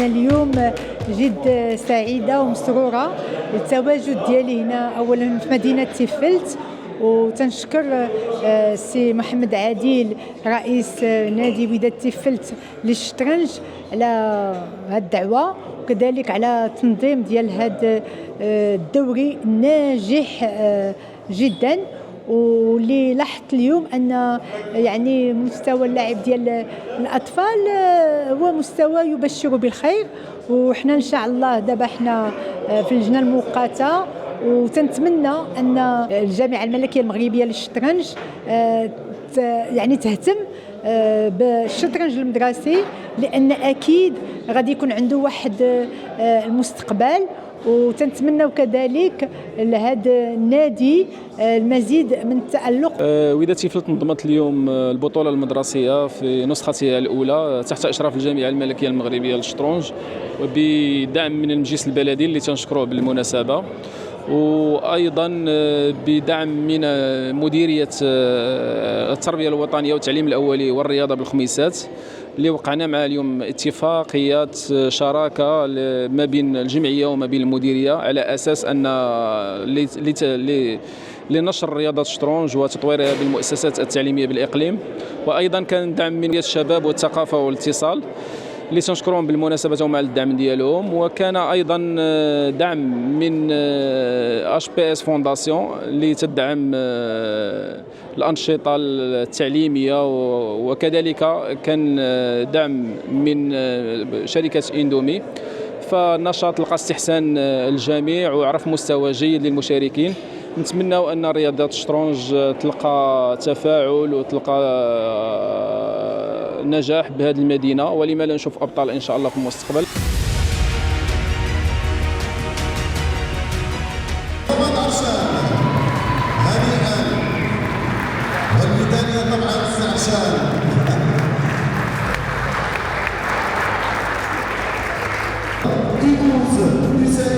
اليوم جد سعيدة ومسرورة بالتواجد ديالي هنا أولا في مدينة تيفلت، وتنشكر سي محمد عادل رئيس نادي وداد تيفلت للشطرنج على هذه الدعوة، وكذلك على التنظيم ديال هذا الدوري الناجح جدا. واللي لاحظت اليوم ان يعني مستوى اللعب ديال الاطفال هو مستوى يبشر بالخير، وحنا ان شاء الله دابا حنا في اللجنه المؤقته، وتنتمنى ان الجامعه الملكيه المغربيه للشطرنج يعني تهتم بالشطرنج المدرسي، لان اكيد غادي يكون عنده واحد المستقبل. وتنتمنى كذلك لهذا النادي المزيد من التألق. وداد تيفلت نظمت اليوم البطولة المدرسية في نسختها الأولى تحت إشراف الجامعة الملكية المغربية للشطرنج، وبدعم من المجلس البلدي اللي تنشكروه بالمناسبة، وأيضا بدعم من مديرية التربية الوطنية والتعليم الأولي والرياضة بالخميسات، اللي وقعنا مع اليوم اتفاقيات شراكة ما بين الجمعية وما بين المديرية، على أساس أن لنشر رياضة الشطرنج وتطويرها بالمؤسسات التعليمية بالإقليم. وأيضا كان دعم من الشباب والثقافة والاتصال اللي تنشكرهم بالمناسبة مع الدعم ديالهم، وكان أيضا دعم من HPS فونداسيون اللي تدعم الأنشطة التعليمية، وكذلك كان دعم من شركة إندومي. فالنشاط لقى استحسان الجميع وعرف مستوى جيد للمشاركين. نتمنى أن رياضة الشطرنج تلقى تفاعل وتلقى نجاح بهذه المدينة، ولما لا نشوف أبطال إن شاء الله في المستقبل. والميدالية طبعا استعشان Toulouse,